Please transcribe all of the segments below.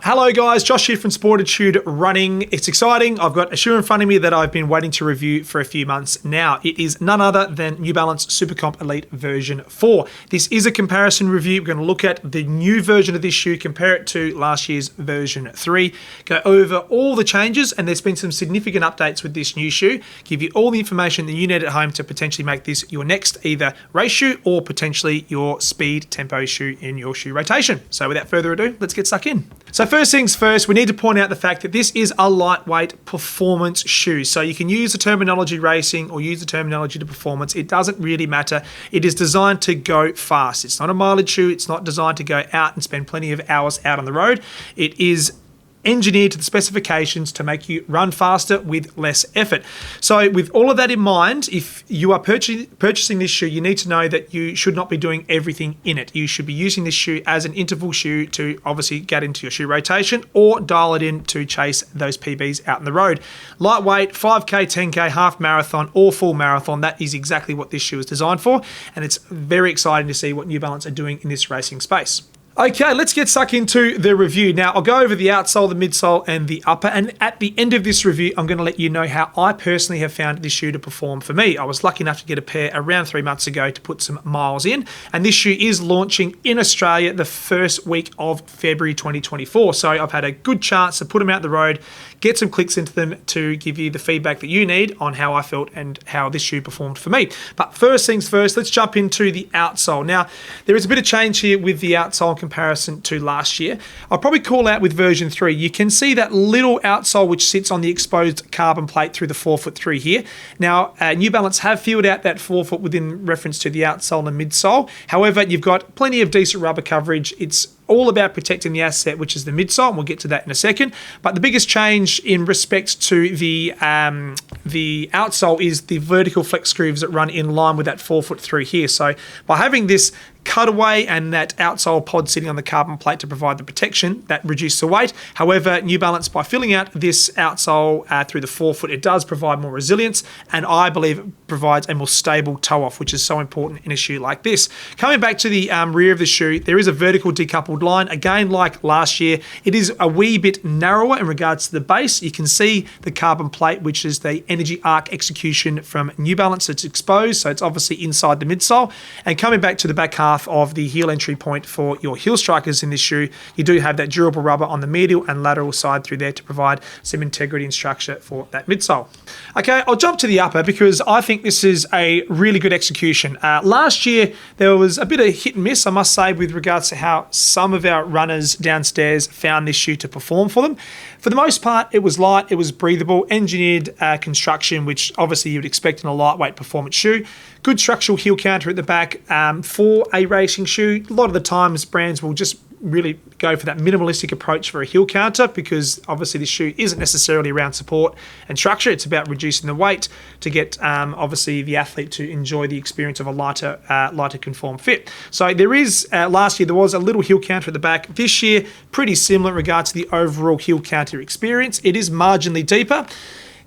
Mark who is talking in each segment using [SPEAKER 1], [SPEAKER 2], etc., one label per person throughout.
[SPEAKER 1] Hello guys, Josh here from Sportitude Running. It's exciting. I've got a shoe in front of me that I've been waiting to review for a few months now. It is none other than New Balance SuperComp Elite version 4. This is a comparison review. We're going to look at the new version of this shoe, compare it to last year's version 3, go over all the changes, and there's been some significant updates with this new shoe, give you all the information that you need at home to potentially make this your next either race shoe or potentially your speed tempo shoe in your shoe rotation. So without further ado, let's get stuck in. So first things first, we need to point out the fact that this is a lightweight performance shoe. So you can use the terminology racing or use the terminology to performance. It doesn't really matter. It is designed to go fast. It's not a mileage shoe. It's not designed to go out and spend plenty of hours out on the road. It is engineered to the specifications to make you run faster with less effort. So with all of that in mind, if you are purchasing this shoe, you need to know that you should not be doing everything in it. You should be using this shoe as an interval shoe to obviously get into your shoe rotation or dial it in to chase those PBs out on the road. Lightweight, 5K, 10K, half marathon or full marathon, that is exactly what this shoe is designed for, and it's very exciting to see what New Balance are doing in this racing space. Okay, let's get stuck into the review. Now, I'll go over the outsole, the midsole, and the upper, and at the end of this review, I'm going to let you know how I personally have found this shoe to perform for me. I was lucky enough to get a pair around 3 months ago to put some miles in, and this shoe is launching in Australia the first week of February 2024. So I've had a good chance to put them out the road, get some clicks into them to give you the feedback that you need on how I felt and how this shoe performed for me. But first things first, let's jump into the outsole. Now, there is a bit of change here with the outsole in comparison to last year. I'll probably call out with version 3. You can see that little outsole which sits on the exposed carbon plate through the Forefoot 3 here. Now, New Balance have filled out that Forefoot within reference to the outsole and midsole. However, you've got plenty of decent rubber coverage. It's all about protecting the asset, which is the midsole, and we'll get to that in a second. But the biggest change in respect to the outsole is the vertical flex grooves that run in line with that Forefoot through here. So by having this cutaway and that outsole pod sitting on the carbon plate to provide the protection, that reduces the weight. However, New Balance, by filling out this outsole through the Forefoot, it does provide more resilience, and I believe it provides a more stable toe off, which is so important in a shoe like this. Coming back to the rear of the shoe, there is a vertical decoupled line. Again, like last year, it is a wee bit narrower in regards to the base. You can see the carbon plate, which is the energy arc execution from New Balance. It's exposed, so it's obviously inside the midsole. And coming back to the back half of the heel entry point for your heel strikers in this shoe, you do have that durable rubber on the medial and lateral side through there to provide some integrity and structure for that midsole. Okay, I'll jump to the upper because I think this is a really good execution. Last year, there was a bit of hit and miss, I must say, with regards to how some of our runners downstairs found this shoe to perform for them. For the most part, it was light, it was breathable, engineered construction, which obviously you would expect in a lightweight performance shoe. Good structural heel counter at the back for a racing shoe. A lot of the times, brands will just really go for that minimalistic approach for a heel counter because obviously this shoe isn't necessarily around support and structure. It's about reducing the weight to get obviously the athlete to enjoy the experience of a lighter conform fit. So there is, last year there was a little heel counter at the back. This year, pretty similar in regards to the overall heel counter experience. It is marginally deeper.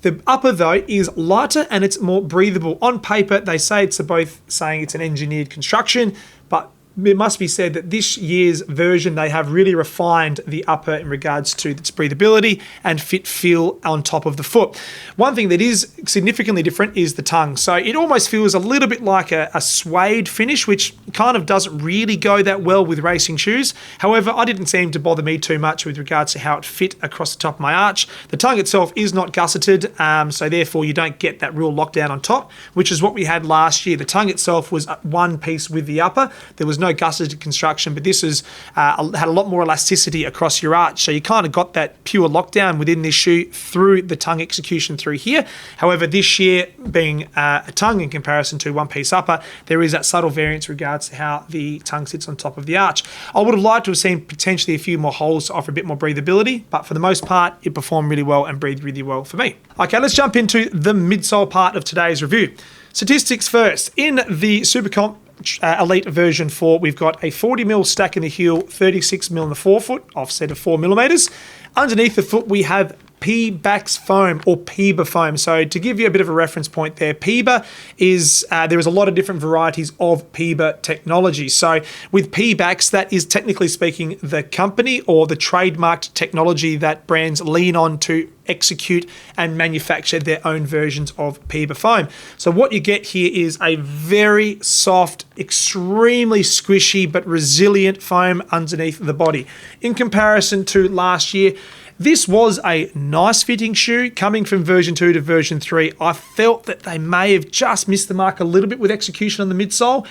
[SPEAKER 1] The upper, though, is lighter and it's more breathable. On paper, they say it's both saying it's an engineered construction, but it must be said that this year's version, they have really refined the upper in regards to its breathability and fit feel on top of the foot. One thing that is significantly different is the tongue. So it almost feels a little bit like a suede finish, which kind of doesn't really go that well with racing shoes. However, I didn't seem to bother me too much with regards to how it fit across the top of my arch. The tongue itself is not gusseted, so therefore you don't get that real lockdown on top, which is what we had last year. The tongue itself was one piece with the upper. There was no gusseted construction, but this is had a lot more elasticity across your arch, so you kind of got that pure lockdown within this shoe through the tongue execution through here. However, this year being a tongue in comparison to one piece upper, there is that subtle variance in regards to how the tongue sits on top of the arch. I would have liked to have seen potentially a few more holes to offer a bit more breathability, but for the most part, it performed really well and breathed really well for me. Okay, let's jump into the midsole part of today's review. Statistics first. In the SuperComp Elite version 4, we've got a 40mm stack in the heel, 36mm in the forefoot, offset of 4mm. Underneath the foot, we have Pebax foam or Peba foam. So to give you a bit of a reference point there, Peba is, there is a lot of different varieties of Peba technology. So with Pebax, that is technically speaking the company or the trademarked technology that brands lean on to execute and manufacture their own versions of Peba foam. So what you get here is a very soft, extremely squishy but resilient foam underneath the body. In comparison to last year, this was a nice fitting shoe. Coming from version 2 to version 3, I felt that they may have just missed the mark a little bit with execution on the midsole.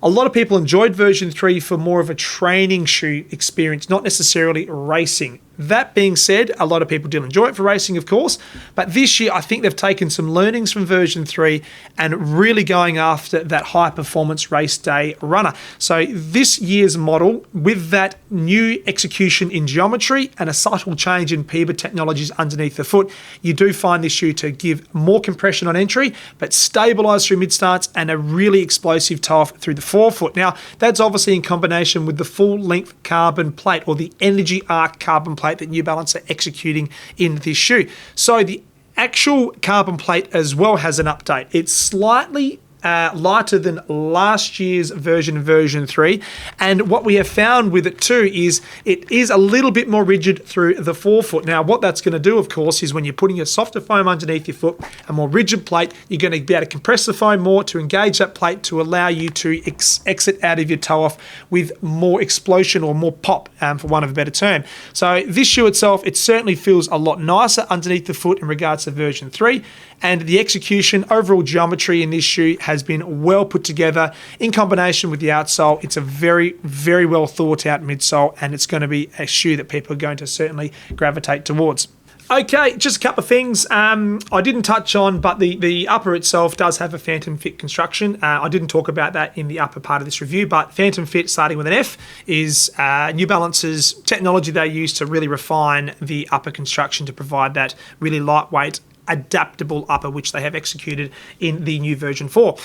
[SPEAKER 1] A lot of people enjoyed version 3 for more of a training shoe experience, not necessarily racing. That being said, a lot of people did enjoy it for racing, of course, but this year I think they've taken some learnings from version 3 and really going after that high-performance race day runner. So this year's model, with that new execution in geometry and a subtle change in Peba technologies underneath the foot, you do find this shoe to give more compression on entry, but stabilise through mid-starts and a really explosive toe-off through the forefoot. Now, that's obviously in combination with the full-length carbon plate or the Energy Arc carbon plate that New Balance are executing in this shoe. So the actual carbon plate as well has an update. It's slightly lighter than last year's version 3, and what we have found with it too is it is a little bit more rigid through the forefoot. Now what that's going to do, of course, is when you're putting a softer foam underneath your foot, a more rigid plate, you're going to be able to compress the foam more to engage that plate to allow you to exit out of your toe off with more explosion or more pop, for one of a better term. So this shoe itself, it certainly feels a lot nicer underneath the foot in regards to version 3, and the execution, overall geometry in this shoe has been well put together in combination with the outsole. It's a very, very well thought out midsole, and it's going to be a shoe that people are going to certainly gravitate towards. Okay, just a couple of things I didn't touch on, but the upper itself does have a Phantom Fit construction. I didn't talk about that in the upper part of this review, but Phantom Fit, starting with an F, is New Balance's technology they use to really refine the upper construction to provide that really lightweight, adaptable upper, which they have executed in the new version 4.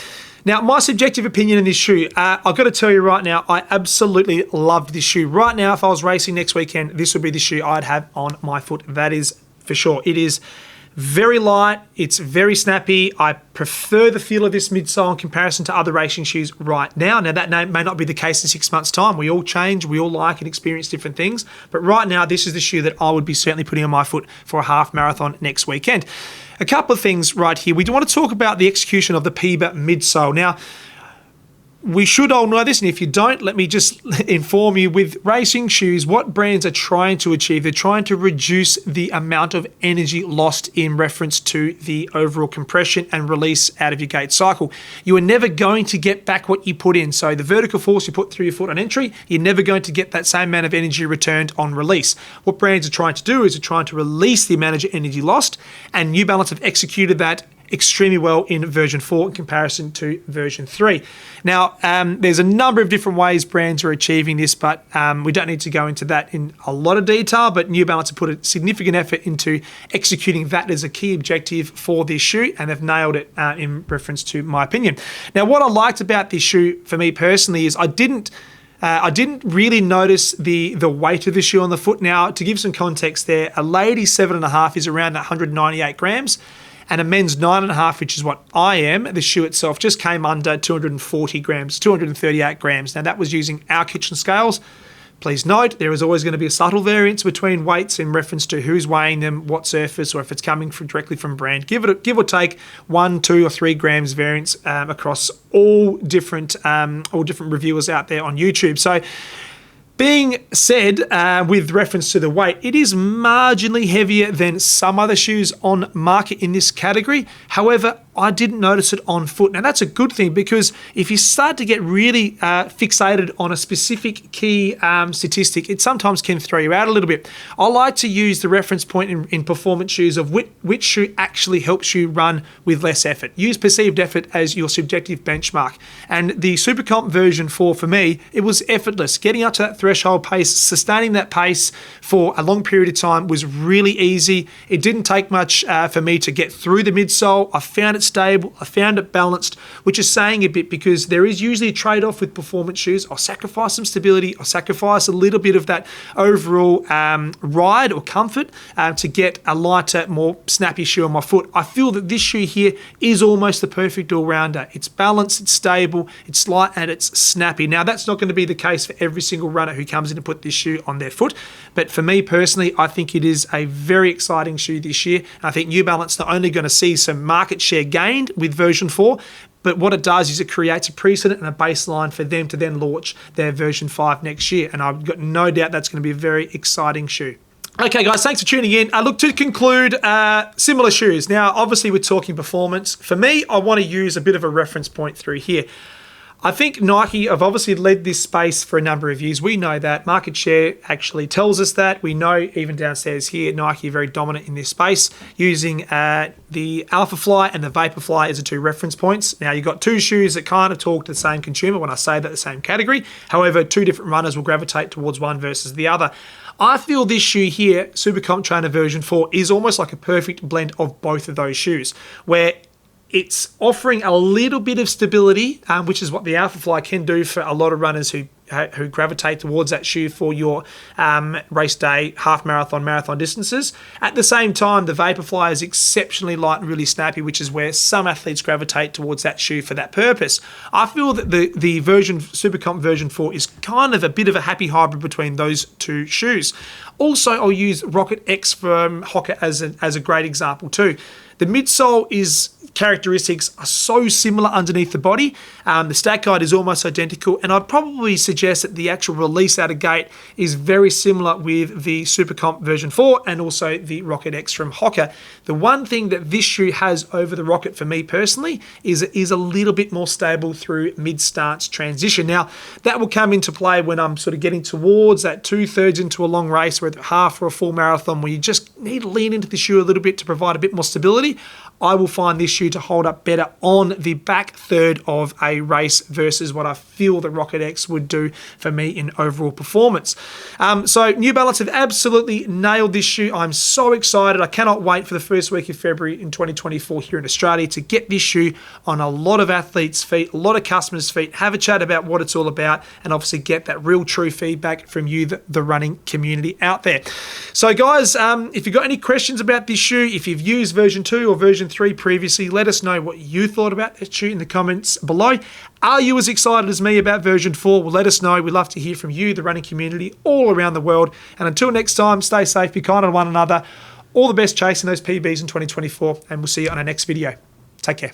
[SPEAKER 1] Now, my subjective opinion in this shoe, I've got to tell you right now, I absolutely loved this shoe. Right now, if I was racing next weekend, this would be the shoe I'd have on my foot. That is for sure. It is very light, it's very snappy. I prefer the feel of this midsole in comparison to other racing shoes right now. Now that may not be the case in 6 months' time. We all change, we all like and experience different things. But right now, this is the shoe that I would be certainly putting on my foot for a half marathon next weekend. A couple of things right here. We do want to talk about the execution of the Peba midsole. Now, we should all know this, and if you don't, let me just inform you. With racing shoes, what brands are trying to achieve, they're trying to reduce the amount of energy lost in reference to the overall compression and release out of your gait cycle. You are never going to get back what you put in. So the vertical force you put through your foot on entry, you're never going to get that same amount of energy returned on release. What brands are trying to do is they're trying to release the amount of energy lost, and New Balance have executed that extremely well in version 4 in comparison to version 3. Now, there's a number of different ways brands are achieving this, but we don't need to go into that in a lot of detail, but New Balance have put a significant effort into executing that as a key objective for this shoe, and they've nailed it in reference to my opinion. Now, what I liked about this shoe for me personally is I didn't really notice the weight of the shoe on the foot. Now, to give some context there, a lady's 7.5 is around 198 grams, and a men's 9.5, which is what I am, the shoe itself just came under 240 grams, 238 grams. Now, that was using our kitchen scales. Please note, there is always going to be a subtle variance between weights in reference to who's weighing them, what surface, or if it's coming directly from brand. Give or take 1, 2, or 3 grams variance across all different reviewers out there on YouTube. So, being said, with reference to the weight, it is marginally heavier than some other shoes on market in this category. However, I didn't notice it on foot. Now, that's a good thing, because if you start to get really fixated on a specific key statistic, it sometimes can throw you out a little bit. I like to use the reference point in performance shoes of which shoe actually helps you run with less effort. Use perceived effort as your subjective benchmark. And the SuperComp version 4, for me, it was effortless. Getting up to that threshold pace, sustaining that pace for a long period of time was really easy. It didn't take much for me to get through the midsole. I found it it stable. I found it balanced, which is saying a bit because there is usually a trade-off with performance shoes. I'll sacrifice some stability. I'll sacrifice a little bit of that overall ride or comfort to get a lighter, more snappy shoe on my foot. I feel that this shoe here is almost the perfect all-rounder. It's balanced, it's stable, it's light, and it's snappy. Now, that's not going to be the case for every single runner who comes in to put this shoe on their foot, but for me personally, I think it is a very exciting shoe this year. And I think New Balance not only going to see some market share gained with version 4, but what it does is it creates a precedent and a baseline for them to then launch their version 5 next year. And I've got no doubt that's going to be a very exciting shoe. Okay, guys, thanks for tuning in. Look, to conclude, similar shoes. Now, obviously, we're talking performance. For me, I want to use a bit of a reference point through here. I think Nike have obviously led this space for a number of years. We know that. Market share actually tells us that. We know even downstairs here, Nike are very dominant in this space, using the Alpha Fly and the Vaporfly as the two reference points. Now, you've got two shoes that kind of talk to the same consumer when I say that, the same category. However, two different runners will gravitate towards one versus the other. I feel this shoe here, SuperComp Trainer version 4, is almost like a perfect blend of both of those shoes, where it's offering a little bit of stability, which is what the Alpha Fly can do for a lot of runners who gravitate towards that shoe for your race day, half marathon, marathon distances. At the same time, the Vaporfly is exceptionally light and really snappy, which is where some athletes gravitate towards that shoe for that purpose. I feel that the version SuperComp version 4 is kind of a bit of a happy hybrid between those two shoes. Also, I'll use Rocket X from Hoka as a great example too. The midsole characteristics are so similar underneath the body. The stack guide is almost identical, and I'd probably suggest that the actual release out of gate is very similar with the SuperComp version 4 and also the Rocket X from Hoka. The one thing that this shoe has over the Rocket for me personally is it is a little bit more stable through mid-stance transition. Now, that will come into play when I'm sort of getting towards that 2/3 into a long race, whether half or a full marathon, where you just need to lean into the shoe a little bit to provide a bit more stability. I will find this shoe to hold up better on the back third of a race versus what I feel the Rocket X would do for me in overall performance. So New Balance have absolutely nailed this shoe. I'm so excited. I cannot wait for the first week of February in 2024 here in Australia to get this shoe on a lot of athletes' feet, a lot of customers' feet, have a chat about what it's all about, and obviously get that real true feedback from you, the running community out there. So guys, if you've got any questions about this shoe, if you've used version 2 or version 3 previously, let us know what you thought about that shoe in the comments below. Are you as excited as me about version 4? Well, let us know. We'd love to hear from you, the running community all around the world. And until next time, stay safe, be kind to one another. All the best chasing those PBs in 2024, and we'll see you on our next video. Take care.